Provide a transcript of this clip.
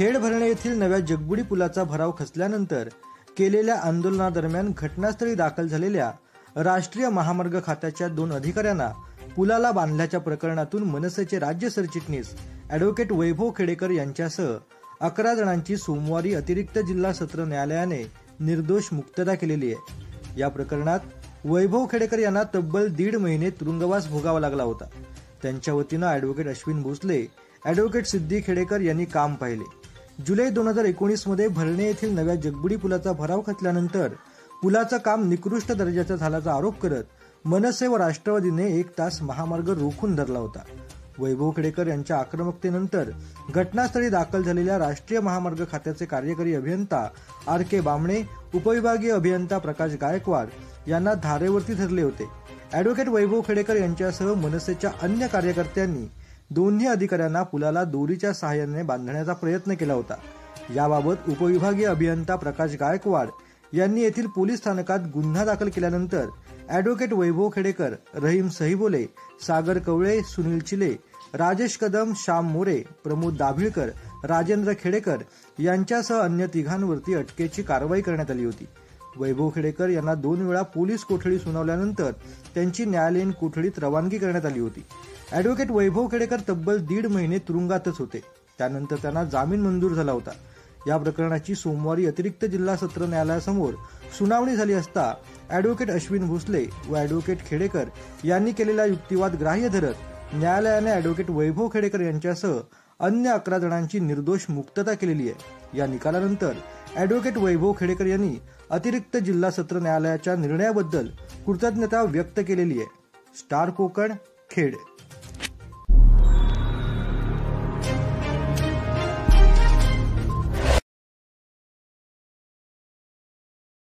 खेड भरणे येथील नव्या जगबुडी पुलाचा भराव खचल्यानंतर केलेल्या आंदोलनादरम्यान घटनास्थळी दाखल झालेल्या राष्ट्रीय महामार्ग खात्याच्या 2 अधिकाऱ्यांना पुलाला बांधल्याच्या प्रकरणातून मनसेचे राज्य सरचिटणीस ॲडव्होकेट वैभव खेडेकर यांच्यासह 11 जणांची सोमवारी अतिरिक्त जिल्हा सत्र न्यायालयाने निर्दोष मुक्तता केलेली आहे। या प्रकरणात वैभव खेडेकर यांना तब्बल 1.5 महिने तुरुंगवास भोगावा लागला होता। त्यांच्या वतीनं ॲडव्होकेट अश्विन भोसले, ॲडव्होकेट सिद्धी खेडेकर यांनी काम पाहिले। जुलै 2019 मध्ये भरणे येथील नव्या जगबुडी पुलाचा भराव खचल्यानंतर पुलाचं काम निकृष्ट दर्जाचं झाल्याचा आरोप करत मनसे व राष्ट्रवादीने 1 तास महामार्ग रोखून धरला होता। वैभव खेडेकर यांच्या आक्रमकतेनंतर घटनास्थळी दाखल झालेल्या राष्ट्रीय महामार्ग खात्याचे कार्यकारी अभियंता RK बामणे, उपविभागीय अभियंता प्रकाश गायकवाड यांना धारेवरती धरले होते। ॲडव्होकेट वैभव खेडेकर यांच्यासह मनसेच्या अन्य कार्यकर्त्यांनी दोन्ही अधिकाऱ्यांना पुलाला दोरीच्या सहाय्याने बांधण्याचा प्रयत्न केला होता। याबाबत उपविभागीय अभियंता प्रकाश गायकवाड यांनी येथील पोलीस स्थानकात गुन्हा दाखल केल्यानंतर ॲडव्होकेट वैभव खेडेकर, रहीम सहीबोले, सागर कवळे, सुनील चिले, राजेश कदम, श्याम मोरे, प्रमोद दाभिळकर, राजेंद्र खेडेकर यांच्यासह अन्य 3घांवरती अटकेची कारवाई करण्यात आली होती। वैभव खेडेकर यांना 2 वेळा पोलीस कोठडी सुनावल्यानंतर त्यांची न्यायालयीन कोठडीत रवानगी करण्यात आली होती। ॲडव्होकेट वैभव खेडेकर तब्बल 1.5 महिने तुरुंगातच होते। त्यानंतर त्यांना जामीन मंजूर झाला होता। या प्रकरणाची सोमवारी अतिरिक्त जिल्हा सत्र न्यायालयासमोर सुनावणी झाली असता ॲडव्होकेट अश्विन भोसले व ॲडव्होकेट खेडेकर यांनी केलेला युक्तिवाद ग्राह्य धरत न्यायालयाने ॲडव्होकेट वैभव खेडेकर यांच्यासह अन्य 11 जणांची निर्दोष मुक्तता केलेली आहे। या निकालानंतर ॲडव्होकेट वैभव खेडेकर यांनी अतिरिक्त जिल्हा सत्र न्यायालयाच्या निर्णयाबद्दल कृतज्ञता व्यक्त केलेली आहे। स्टार कोकण, खेड।